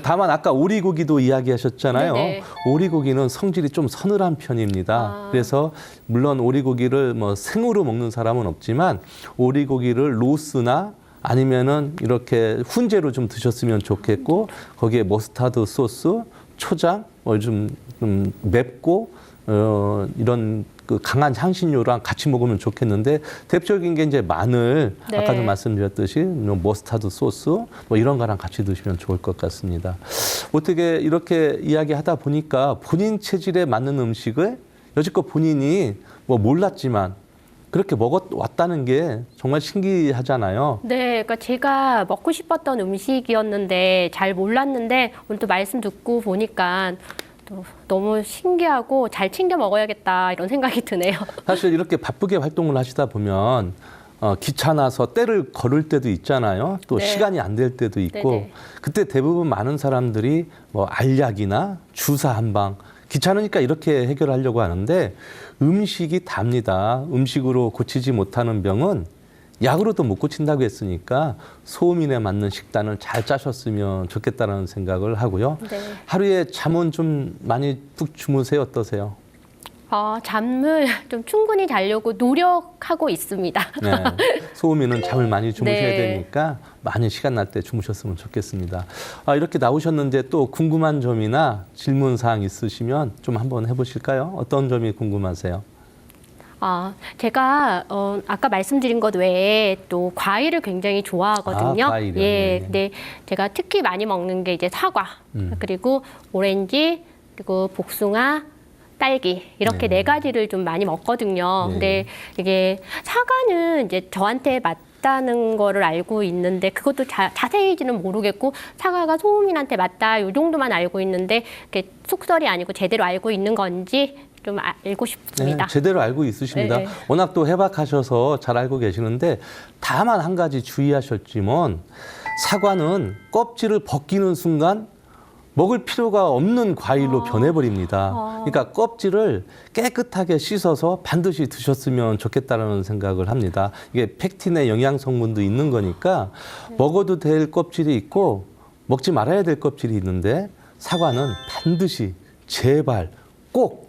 Speaker 1: 다만 아까 오리고기도 이야기하셨잖아요.
Speaker 2: 네네.
Speaker 1: 오리고기는 성질이 좀 서늘한 편입니다. 그래서 물론 오리고기를 뭐 생으로 먹는 사람은 없지만 오리고기를 로스나 아니면은 이렇게 훈제로 좀 드셨으면 좋겠고 거기에 머스타드 소스, 초장, 좀 맵고 이런 그 강한 향신료랑 같이 먹으면 좋겠는데 대표적인 게 이제 마늘,
Speaker 2: 네.
Speaker 1: 아까도 말씀드렸듯이 머스타드 소스 뭐 이런 거랑 같이 드시면 좋을 것 같습니다. 어떻게 이렇게 이야기하다 보니까 본인 체질에 맞는 음식을 여지껏 본인이 뭐 몰랐지만 그렇게 먹어왔다는 게 정말 신기하잖아요.
Speaker 2: 네, 그러니까 제가 먹고 싶었던 음식이었는데 잘 몰랐는데 오늘 또 말씀 듣고 보니까 또 너무 신기하고 잘 챙겨 먹어야겠다 이런 생각이 드네요.
Speaker 1: 사실 이렇게 바쁘게 활동을 하시다 보면 귀찮아서 때를 걸을 때도 있잖아요. 또
Speaker 2: 네.
Speaker 1: 시간이 안 될 때도 있고
Speaker 2: 네네.
Speaker 1: 그때 대부분 많은 사람들이 뭐 알약이나 주사 한 방 귀찮으니까 이렇게 해결하려고 하는데 음식이 답니다. 음식으로 고치지 못하는 병은 약으로도 못 고친다고 했으니까 소음인에 맞는 식단을 잘 짜셨으면 좋겠다는 생각을 하고요.
Speaker 2: 네.
Speaker 1: 하루에 잠은 좀 많이 푹 주무세요? 어떠세요?
Speaker 2: 잠을 좀 충분히 자려고 노력하고 있습니다.
Speaker 1: 네. 소음인은 잠을 많이 주무셔야
Speaker 2: 네.
Speaker 1: 되니까 많이 시간 날 때 주무셨으면 좋겠습니다. 이렇게 나오셨는데 또 궁금한 점이나 질문 사항 있으시면 좀 한번 해보실까요? 어떤 점이 궁금하세요?
Speaker 2: 제가 아까 말씀드린 것 외에 또 과일을 굉장히 좋아하거든요.
Speaker 1: 과일이요?
Speaker 2: 예,
Speaker 1: 네.
Speaker 2: 근데 제가 특히 많이 먹는 게 이제 사과, 그리고 오렌지, 그리고 복숭아, 딸기 이렇게
Speaker 1: 네.
Speaker 2: 네 가지를 좀 많이 먹거든요.
Speaker 1: 네.
Speaker 2: 근데 이게 사과는 이제 저한테 맞다는 거를 알고 있는데 그것도 자세히지는 모르겠고 사과가 소음인한테 맞다 이 정도만 알고 있는데 그게 속설이 아니고 제대로 알고 있는 건지 좀 알고 싶습니다.
Speaker 1: 네, 제대로 알고 있으십니다.
Speaker 2: 네.
Speaker 1: 워낙 또 해박하셔서 잘 알고 계시는데 다만 한 가지 주의하셨지만 사과는 껍질을 벗기는 순간 먹을 필요가 없는 과일로 변해버립니다. 그러니까 껍질을 깨끗하게 씻어서 반드시 드셨으면 좋겠다는 생각을 합니다. 이게 펙틴의 영양 성분도 있는 거니까 먹어도 될 껍질이 있고 먹지 말아야 될 껍질이 있는데 사과는 반드시 제발 꼭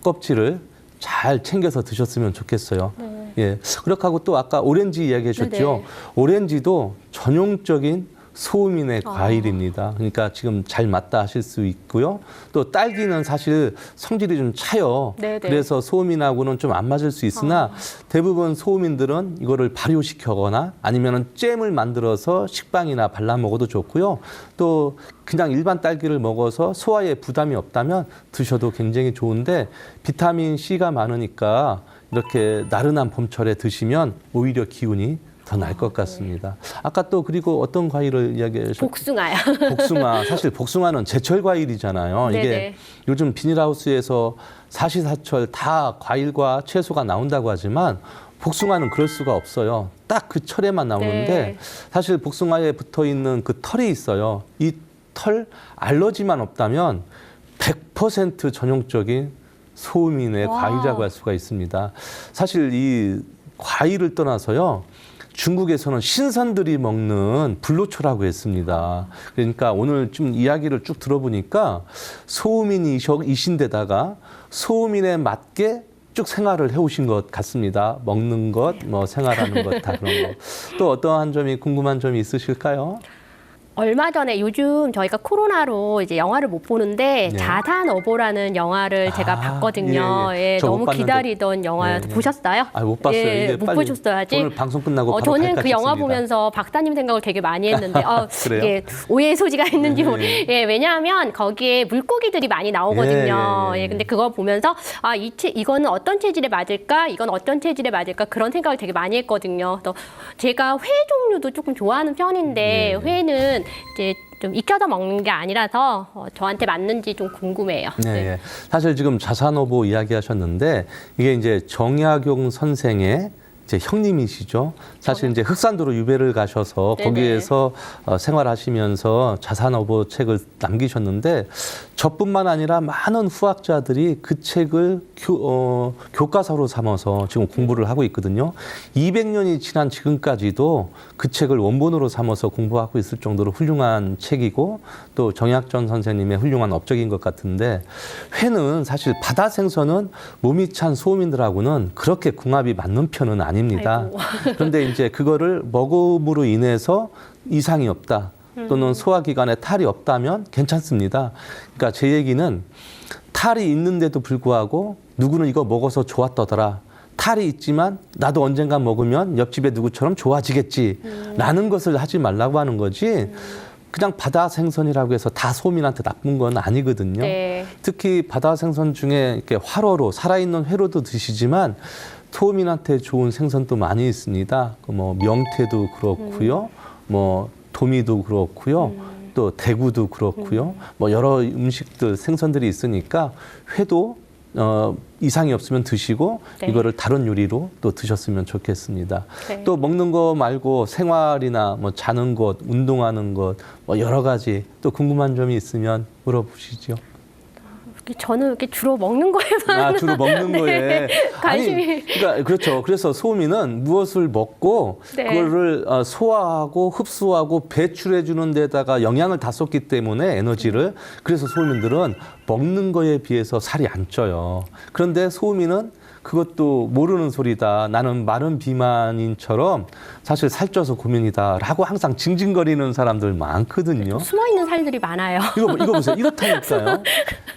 Speaker 1: 껍질을 잘 챙겨서 드셨으면 좋겠어요. 예. 그렇게 하고 또 아까 오렌지 이야기하셨죠.
Speaker 2: 네네.
Speaker 1: 오렌지도 전용적인 소음인의 과일입니다. 그러니까 지금 잘 맞다 하실 수 있고요. 또 딸기는 사실 성질이 좀 차요.
Speaker 2: 네네.
Speaker 1: 그래서 소음인하고는 좀 안 맞을 수 있으나 대부분 소음인들은 이거를 발효시켜거나 아니면 잼을 만들어서 식빵이나 발라 먹어도 좋고요. 또 그냥 일반 딸기를 먹어서 소화에 부담이 없다면 드셔도 굉장히 좋은데 비타민 C가 많으니까 이렇게 나른한 봄철에 드시면 오히려 기운이 더 날 것 같습니다. 아까 또 그리고 어떤 과일을 이야기하셨죠?
Speaker 2: 복숭아요.
Speaker 1: 복숭아. 사실 복숭아는 제철 과일이잖아요. 이게
Speaker 2: 네네.
Speaker 1: 요즘 비닐하우스에서 사시사철 다 과일과 채소가 나온다고 하지만 복숭아는 그럴 수가 없어요. 딱 그 철에만 나오는데
Speaker 2: 네.
Speaker 1: 사실 복숭아에 붙어 있는 그 털이 있어요. 이 털 알러지만 없다면 100% 전용적인 소음인의
Speaker 2: 와.
Speaker 1: 과일이라고 할 수가 있습니다. 사실 이 과일을 떠나서요. 중국에서는 신선들이 먹는 불로초라고 했습니다. 그러니까 오늘 좀 이야기를 쭉 들어보니까 소음인이신데다가 소음인에 맞게 쭉 생활을 해오신 것 같습니다. 먹는 것, 뭐 생활하는 것 다 그런 거. 또 어떠한 점이 궁금한 점이 있으실까요?
Speaker 2: 얼마 전에 요즘 저희가 코로나로 이제 영화를 못 보는데
Speaker 1: 네.
Speaker 2: 자단어보라는 영화를 제가 봤거든요.
Speaker 1: 예, 예. 저못
Speaker 2: 너무
Speaker 1: 봤는데.
Speaker 2: 기다리던 영화여서
Speaker 1: 예, 예.
Speaker 2: 보셨어요?
Speaker 1: 못 봤어요.
Speaker 2: 예,
Speaker 1: 이게
Speaker 2: 못
Speaker 1: 빨리
Speaker 2: 보셨어야지.
Speaker 1: 오늘 방송 끝나고 바로
Speaker 2: 저는
Speaker 1: 갈까
Speaker 2: 그 영화
Speaker 1: 싶습니다.
Speaker 2: 보면서 박사님 생각을 되게 많이 했는데
Speaker 1: 그래요?
Speaker 2: 이게 오해의 소지가 있는지
Speaker 1: 예,
Speaker 2: 모르. 예, 왜냐하면 거기에 물고기들이 많이 나오거든요.
Speaker 1: 예, 예, 예.
Speaker 2: 근데 그거 보면서 이거는 어떤 체질에 맞을까? 이건 어떤 체질에 맞을까? 그런 생각을 되게 많이 했거든요. 또 제가 회 종류도 조금 좋아하는 편인데
Speaker 1: 예.
Speaker 2: 회는 이제 좀 익혀서 먹는 게 아니라서 저한테 맞는지 좀 궁금해요.
Speaker 1: 네, 예. 사실 지금 자산오보 이야기하셨는데 이게 이제 정약용 선생의 이제 형님이시죠. 사실 이제 흑산도로 유배를 가셔서
Speaker 2: 네네.
Speaker 1: 거기에서 생활하시면서 자산어보 책을 남기셨는데 저뿐만 아니라 많은 후학자들이 그 책을 교과서로 삼아서 지금 공부를 하고 있거든요. 200년이 지난 지금까지도 그 책을 원본으로 삼아서 공부하고 있을 정도로 훌륭한 책이고 또 정약전 선생님의 훌륭한 업적인 것 같은데 회는 사실 바다 생선은 몸이 찬 소민들하고는 그렇게 궁합이 맞는 편은 아닙니다.
Speaker 2: 아이고.
Speaker 1: 그런데 이제 그거를 먹음으로 인해서 이상이 없다 또는 소화기관에 탈이 없다면 괜찮습니다. 그러니까 제 얘기는 탈이 있는데도 불구하고 누구는 이거 먹어서 좋았더더라. 탈이 있지만 나도 언젠가 먹으면 옆집에 누구처럼 좋아지겠지라는 것을 하지 말라고 하는 거지. 그냥 바다 생선이라고 해서 다 소민한테 나쁜 건 아니거든요.
Speaker 2: 네.
Speaker 1: 특히 바다 생선 중에 이렇게 활어로 살아있는 회로도 드시지만 소민한테 좋은 생선도 많이 있습니다. 뭐 명태도 그렇고요, 뭐 도미도 그렇고요, 또 대구도 그렇고요, 뭐 여러 음식들 생선들이 있으니까 회도 이상이 없으면 드시고
Speaker 2: 네.
Speaker 1: 이거를 다른 요리로 또 드셨으면 좋겠습니다.
Speaker 2: 네.
Speaker 1: 또 먹는 거 말고 생활이나 뭐 자는 것, 운동하는 것, 뭐 여러 가지 또 궁금한 점이 있으면 물어보시죠.
Speaker 2: 저는 이렇게 주로 먹는 거에만
Speaker 1: 주로 먹는
Speaker 2: 네,
Speaker 1: 거에
Speaker 2: 관심이.
Speaker 1: 아니, 그러니까 그렇죠. 그래서 소민은 무엇을 먹고
Speaker 2: 네.
Speaker 1: 그거를 소화하고 흡수하고 배출해 주는 데다가 영양을 다 쏟기 때문에 에너지를 그래서 소민들은 먹는 거에 비해서 살이 안 쪄요. 그런데 소민은 그것도 모르는 소리다. 나는 마른 비만인처럼 사실 살쪄서 고민이다라고 항상 징징거리는 사람들 많거든요.
Speaker 2: 숨어 있는 살들이 많아요.
Speaker 1: 이거 보세요. 이렇다니까요.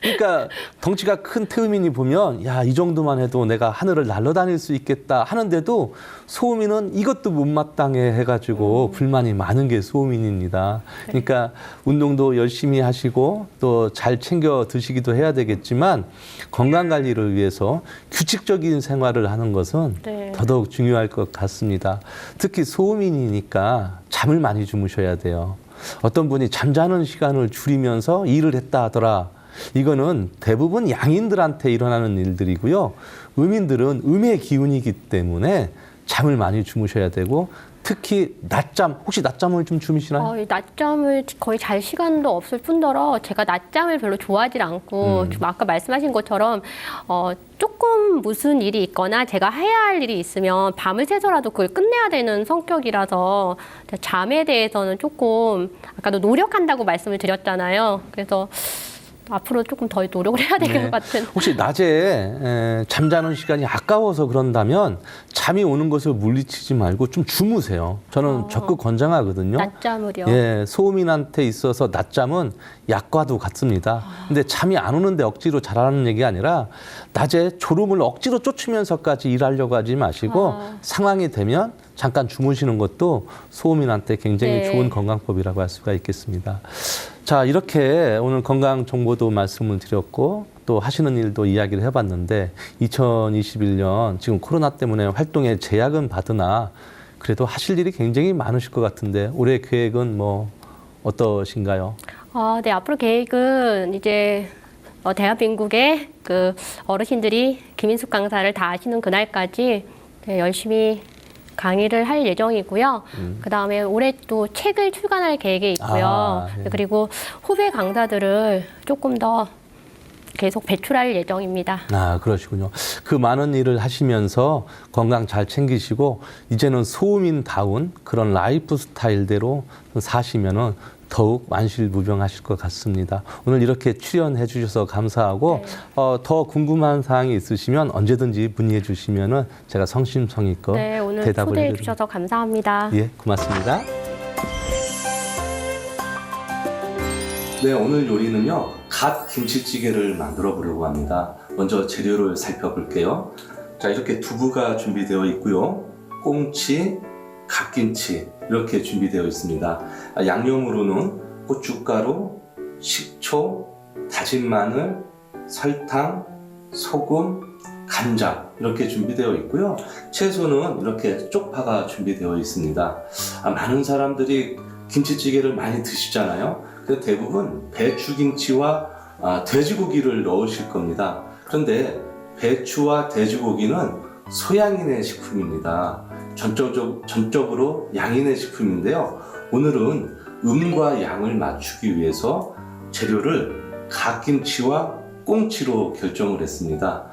Speaker 1: 그러니까 덩치가 큰 태음인이 보면 야, 이 정도만 해도 내가 하늘을 날아다닐 수 있겠다 하는데도 소음인은 이것도 못마땅해 해가지고 불만이 많은 게 소음인입니다. 그러니까 운동도 열심히 하시고 또 잘 챙겨 드시기도 해야 되겠지만 건강 관리를 위해서 규칙적인 생활을 하는 것은
Speaker 2: 네.
Speaker 1: 더더욱 중요할 것 같습니다. 특히 소음인이니까 잠을 많이 주무셔야 돼요. 어떤 분이 잠자는 시간을 줄이면서 일을 했다 하더라. 이거는 대부분 양인들한테 일어나는 일들이고요. 음인들은 음의 기운이기 때문에 잠을 많이 주무셔야 되고 특히 낮잠, 혹시 낮잠을 좀 주무시나요?
Speaker 2: 낮잠을 거의 잘 시간도 없을 뿐더러 제가 낮잠을 별로 좋아하지 않고 좀 아까 말씀하신 것처럼 조금 무슨 일이 있거나 제가 해야 할 일이 있으면 밤을 새서라도 그걸 끝내야 되는 성격이라서 잠에 대해서는 조금 아까도 노력한다고 말씀을 드렸잖아요. 그래서 앞으로 조금 더 노력을 해야 될 것 같은.
Speaker 1: 혹시 낮에 잠자는 시간이 아까워서 그런다면 잠이 오는 것을 물리치지 말고 좀 주무세요. 저는 적극 권장하거든요.
Speaker 2: 낮잠을요?
Speaker 1: 예, 소음인한테 있어서 낮잠은 약과도 같습니다. 근데 잠이 안 오는데 억지로 자라는 얘기 아니라 낮에 졸음을 억지로 쫓으면서까지 일하려고 하지 마시고 상황이 되면 잠깐 주무시는 것도 소음인한테 굉장히
Speaker 2: 네.
Speaker 1: 좋은 건강법이라고 할 수가 있겠습니다. 자, 이렇게 오늘 건강 정보도 말씀을 드렸고 또 하시는 일도 이야기를 해봤는데 2021년 지금 코로나 때문에 활동에 제약은 받으나 그래도 하실 일이 굉장히 많으실 것 같은데 올해 계획은 뭐 어떠신가요?
Speaker 2: 네, 앞으로 계획은 이제 대한민국의 그 어르신들이 김인숙 강사를 다 아시는 그날까지 열심히 강의를 할 예정이고요. 그다음에 올해 또 책을 출간할 계획이 있고요.
Speaker 1: 네.
Speaker 2: 그리고 후배 강사들을 조금 더 계속 배출할 예정입니다.
Speaker 1: 그러시군요. 그 많은 일을 하시면서 건강 잘 챙기시고 이제는 소음인다운 그런 라이프 스타일대로 사시면은 더욱 만실무병하실 것 같습니다. 오늘 이렇게 출연해 주셔서 감사하고
Speaker 2: 네.
Speaker 1: 더 궁금한 사항이 있으시면 언제든지 문의해 주시면은 제가 성심성의껏
Speaker 2: 네, 오늘
Speaker 1: 대답을
Speaker 2: 초대해
Speaker 1: 해드립니다.
Speaker 2: 주셔서 감사합니다.
Speaker 1: 예, 고맙습니다. 네, 오늘 요리는요, 갓 김치찌개를 만들어 보려고 합니다. 먼저 재료를 살펴볼게요. 자, 이렇게 두부가 준비되어 있고요. 꽁치, 갓김치 이렇게 준비되어 있습니다. 양념으로는 고춧가루, 식초, 다진 마늘, 설탕, 소금, 간장 이렇게 준비되어 있고요. 채소는 이렇게 쪽파가 준비되어 있습니다. 많은 사람들이 김치찌개를 많이 드시잖아요. 근데 대부분 배추김치와 돼지고기를 넣으실 겁니다. 그런데 배추와 돼지고기는 소양인의 식품입니다. 전적으로 양인의 식품인데요. 오늘은 음과 양을 맞추기 위해서 재료를 갓김치와 꽁치로 결정을 했습니다.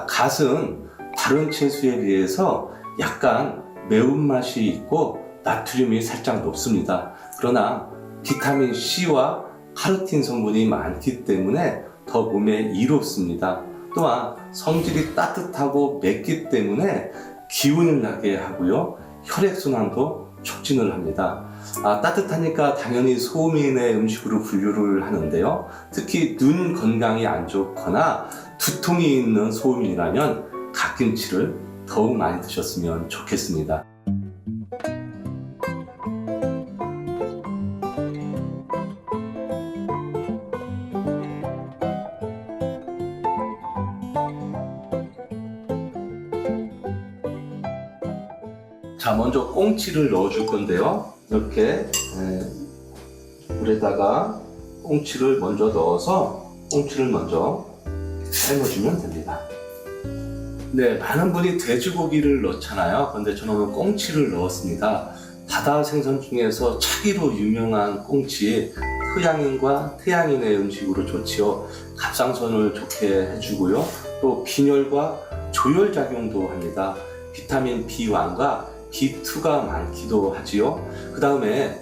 Speaker 1: 갓은 다른 채소에 비해서 약간 매운맛이 있고 나트륨이 살짝 높습니다. 그러나 비타민 C와 카로틴 성분이 많기 때문에 더 몸에 이롭습니다. 또한 성질이 따뜻하고 맵기 때문에 기운을 나게 하고요. 혈액순환도 촉진을 합니다. 따뜻하니까 당연히 소음인의 음식으로 분류를 하는데요. 특히 눈 건강이 안 좋거나 두통이 있는 소음인이라면 갓김치를 더욱 많이 드셨으면 좋겠습니다. 자, 먼저 꽁치를 넣어줄 건데요. 이렇게 물에다가 꽁치를 먼저 넣어서 꽁치를 먼저 삶아주면 됩니다. 네, 많은 분이 돼지고기를 넣잖아요. 그런데 저는 오늘 꽁치를 넣었습니다. 바다 생선 중에서 차기로 유명한 꽁치, 토양인과 태양인의 음식으로 좋지요. 갑상선을 좋게 해주고요. 또 빈혈과 조혈 작용도 합니다. 비타민 B1과 B2가 많기도 하지요. 그 다음에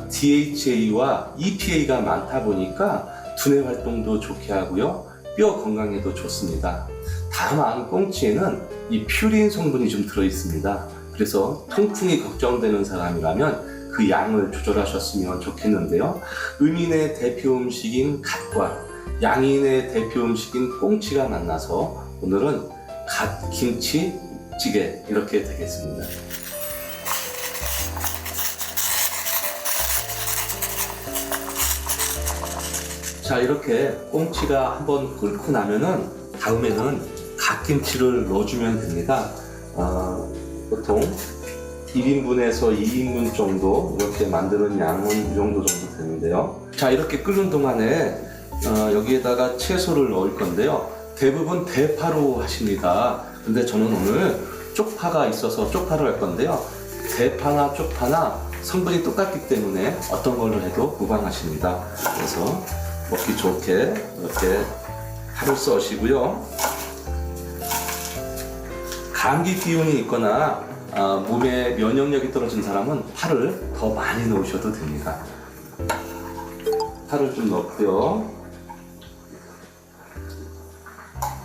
Speaker 1: DHA와 EPA가 많다 보니까 두뇌 활동도 좋게 하고요. 뼈 건강에도 좋습니다. 다만 꽁치에는 이 퓨린 성분이 좀 들어 있습니다. 그래서 통풍이 걱정되는 사람이라면 그 양을 조절하셨으면 좋겠는데요. 음인의 대표 음식인 갓과 양인의 대표 음식인 꽁치가 만나서 오늘은 갓김치찌개 이렇게 되겠습니다. 자, 이렇게 꽁치가 한번 끓고 나면은 다음에는 갓김치를 넣어주면 됩니다. 보통 1인분에서 2인분 정도 이렇게 만드는 양은 이 정도 되는데요. 자, 이렇게 끓는 동안에 여기에다가 채소를 넣을 건데요. 대부분 대파로 하십니다. 근데 저는 오늘 쪽파가 있어서 쪽파를 할 건데요. 대파나 쪽파나 성분이 똑같기 때문에 어떤 걸로 해도 무방하십니다. 그래서 먹기 좋게 이렇게 파를 써시고요. 감기 기운이 있거나 몸에 면역력이 떨어진 사람은 파를 더 많이 넣으셔도 됩니다. 파를 좀 넣고요.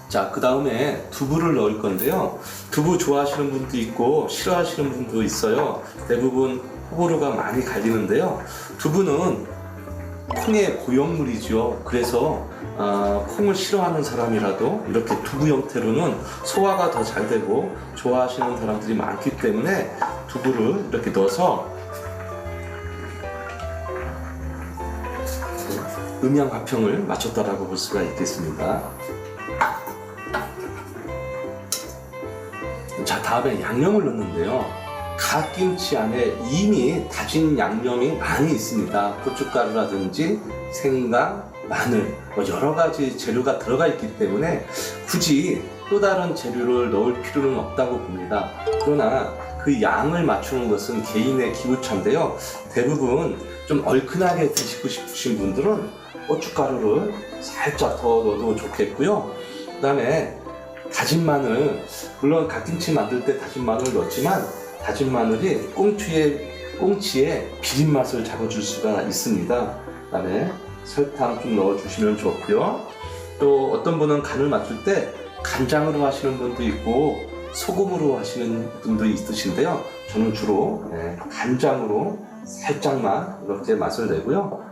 Speaker 1: 자, 그 다음에 두부를 넣을 건데요. 두부 좋아하시는 분도 있고 싫어하시는 분도 있어요. 대부분 호불호가 많이 갈리는데요. 두부는 콩의 고형물이죠. 그래서 콩을 싫어하는 사람이라도 이렇게 두부 형태로는 소화가 더 잘 되고 좋아하시는 사람들이 많기 때문에 두부를 이렇게 넣어서 음양화평을 맞췄다라고 볼 수가 있겠습니다. 자, 다음에 양념을 넣는데요. 갓김치 안에 이미 다진 양념이 많이 있습니다. 고춧가루라든지 생강, 마늘, 여러 가지 재료가 들어가 있기 때문에 굳이 또 다른 재료를 넣을 필요는 없다고 봅니다. 그러나 그 양을 맞추는 것은 개인의 기호차인데요. 대부분 좀 얼큰하게 드시고 싶으신 분들은 고춧가루를 살짝 더 넣어도 좋겠고요. 그 다음에 다진 마늘, 물론 갓김치 만들 때 다진 마늘을 넣지만 다진 마늘이 꽁치의 비린맛을 잡아줄 수가 있습니다. 그 다음에 설탕 좀 넣어주시면 좋고요. 또 어떤 분은 간을 맞출 때 간장으로 하시는 분도 있고 소금으로 하시는 분도 있으신데요. 저는 주로 간장으로 살짝만 이렇게 맛을 내고요.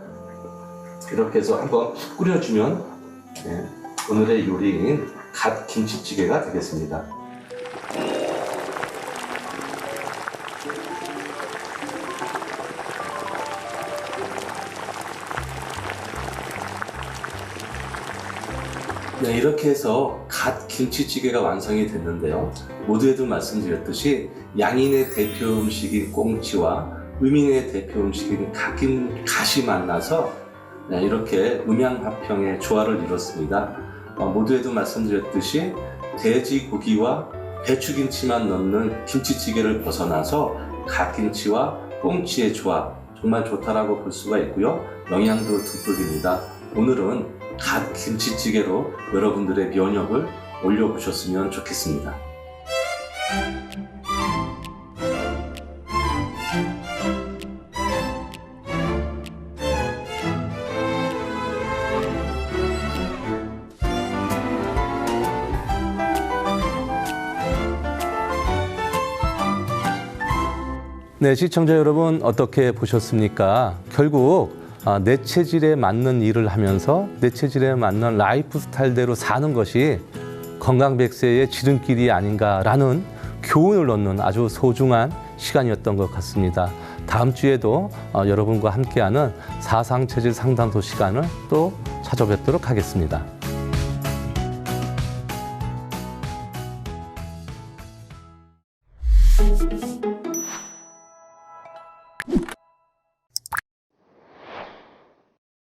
Speaker 1: 이렇게 해서 한번 끓여주면 오늘의 요리인 갓김치찌개가 되겠습니다. 네, 이렇게 해서 갓김치찌개가 완성이 됐는데요. 모두에도 말씀드렸듯이 양인의 대표 음식인 꽁치와 음인의 대표 음식인 갓이 만나서 이렇게 음양화평의 조화를 이뤘습니다. 모두에도 말씀드렸듯이 돼지고기와 배추김치만 넣는 김치찌개를 벗어나서 갓김치와 꽁치의 조합 정말 좋다라고 볼 수가 있고요. 영양도 듬뿍입니다. 오늘은 갓김치찌개로 여러분들의 면역을 올려보셨으면 좋겠습니다. 네, 시청자 여러분 어떻게 보셨습니까? 결국 내 체질에 맞는 일을 하면서 내 체질에 맞는 라이프 스타일대로 사는 것이 건강 100세의 지름길이 아닌가라는 교훈을 얻는 아주 소중한 시간이었던 것 같습니다. 다음 주에도 여러분과 함께하는 사상체질 상담소 시간을 또 찾아뵙도록 하겠습니다.